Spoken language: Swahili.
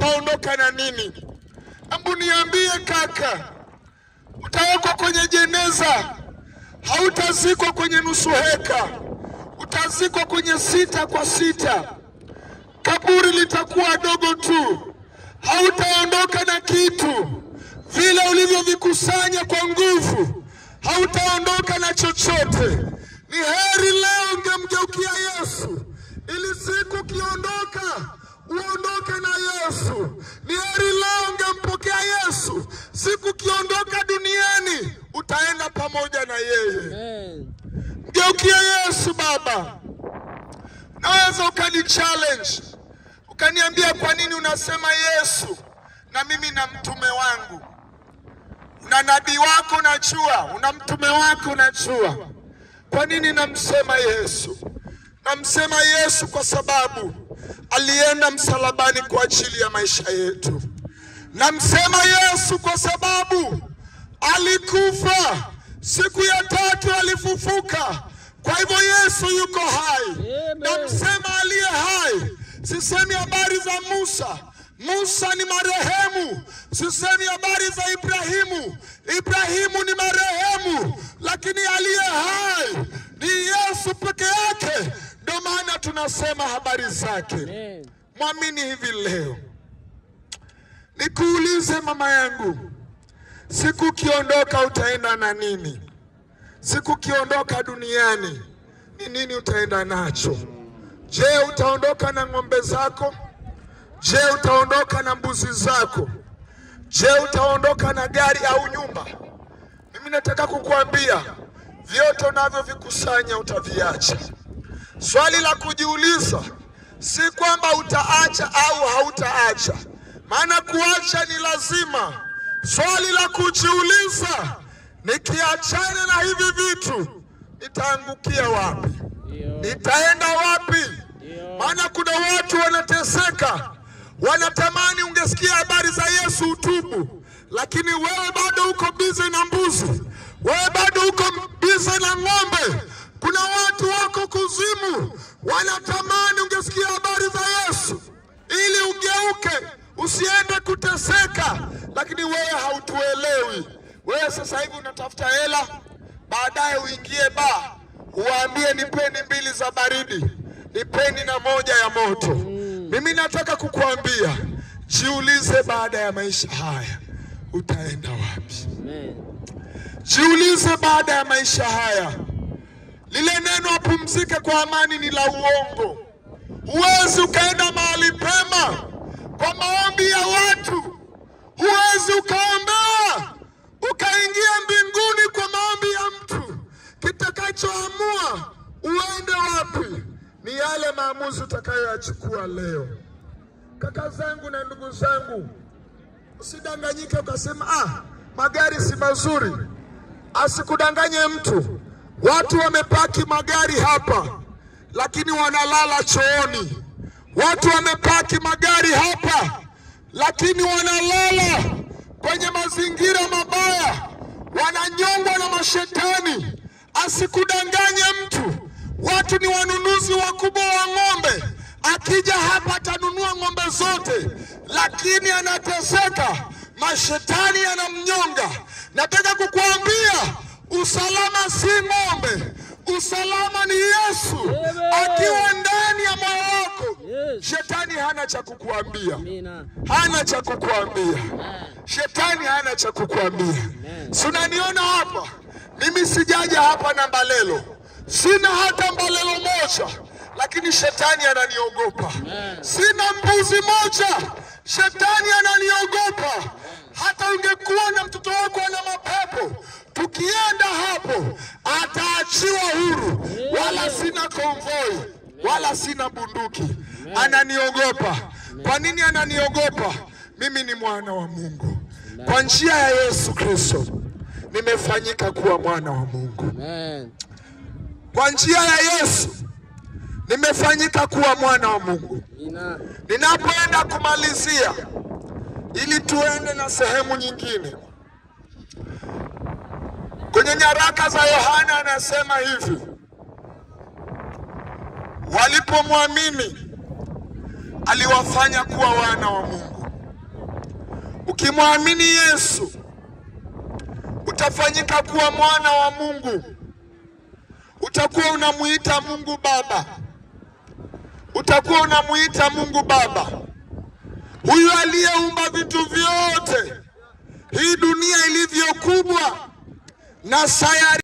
utaondoka na nini? Hebu niambie kaka, utawekwa kwenye jeneza, hautazikwa kwenye nusu heka, utazikwa kwenye 6 kwa 6. Kaburi litakuwa dogo tu, hautaondoka na kitu. Vile ulivyovikusanya kwa nguvu, hautaondoka na chochote. Ni heri leo ungemgeukia Yesu, ili siku ukiondoka uondoke na Yesu. Ni heri leo ungempokea Yesu, siku ukiondoka duniani utaenda pamoja na yeye. Mgeukia Yesu baba. Naweza ukani challenge, ukaniambia kwa nini unasema Yesu na mimi na mtume wangu? Una nabii wako najua, una mtume wako najua. Kwa nini namsema Yesu? Namsema Yesu kwa sababu alienda msalabani kwa ajili ya maisha yetu. Namsema Yesu kwa sababu alikufa, siku ya 3 alifufuka. Kwa hivyo Yesu yuko hai. Namsema aliye hai. Sisemi habari za Musa. Musa ni marehemu. Sisemi habari za Ibrahimu. Ibrahimu ni marehemu, lakini aliye hai ni Yesu peke yake. Ndio maana tunasema habari zake. Mwamini hivi leo. Nikuulize mama yangu, siku ukiondoka utaenda na nini? Siku ukiondoka duniani, ni nini utaenda nacho? Je, utaondoka na ng'ombe zako? Je, utaondoka na mbuzi zako? Je, utaondoka na gari au nyumba? Mimi nataka kukuambia, vyote unavyovikusanya utaviacha. Swali la kujiuliza si kwamba utaacha au hautaacha, maana kuacha ni lazima. Swali la kujiuliza, nikiachana na hivi vitu nitaangukia wapi? Nitaenda wapi? Maana kuna watu wanateseka, wanatamani ungesikia habari za Yesu utubu, lakini wewe bado uko busy na mbuzi, wewe bado uko busy na ng'ombe. Kuna watu wako kuzimu, wanatamani ungesikia habari za Yesu ili ugeuke, usiende kuteseka, lakini wewe hautuelewi. Wewe sasa hivi unatafuta hela, baadaye uingie baa, uwaambie nipeni 2 za baridi, nipeni na 1 ya moto. Mimi nataka kukuambia, jiulize baada ya maisha haya utaenda wapi? Jiulize baada ya maisha haya. Lile neno apumzike kwa amani ni la uongo. Huwezi ukaenda mahali pema kwa maombi ya watu. Huwezi ukaombewa ukaingia mbinguni kwa maombi ya mtu. Kitakachoamua uende wapi ni yale maamuzi utakayoyachukua leo. Kaka zangu na ndugu zangu, usidanganyike ukasema magari si mazuri. Asikudanganye mtu. Watu wamepaki magari hapa, lakini wanalala chooni. Watu wamepaki magari hapa, lakini wanalala kwenye mazingira mabaya, wananyongwa na mashetani. Asikudanganye mtu. Watu ni wanunuzi wakubwa wa ng'ombe. Akija hapa atanunua ng'ombe zote, lakini anateseka, mashetani yanamnyonga. Nataka kukuambia, usalama si ng'ombe, usalama ni Yesu. Akiwa ndani ya moyo wako, shetani hana cha kukuambia. Hana cha kukuambia. Shetani hana cha kukuambia. Si unaniona hapa? Mimi sijaja hapa na mbalelo. Sina hata mbalelo moja, lakini shetani ananiogopa. Sina mbuzi moja, shetani ananiogopa. Hata ungekuwa na mtoto wako ana mapepo, tukienda hapo ataachiwa huru. Wala sina konvoi, wala sina bunduki. Ananiogopa. Kwa nini ananiogopa? Mimi ni mwana wa Mungu. Kwa njia ya Yesu Kristo nimefanyika kuwa mwana wa Mungu. Kwa njia ya Yesu nimefanyika kuwa mwana wa Mungu. Ninapoenda kumalizia, ili tuende na sehemu nyingine, kwenye nyaraka za Yohana anasema hivi: walipomwamini aliwafanya kuwa wana wa Mungu. Ukimwamini Yesu utafanyika kuwa mwana wa Mungu. Utakuwa unamuita Mungu Baba. Utakuwa unamuita Mungu Baba. Huyu aliyeumba vitu vyote, hii dunia ilivyo kubwa na sayari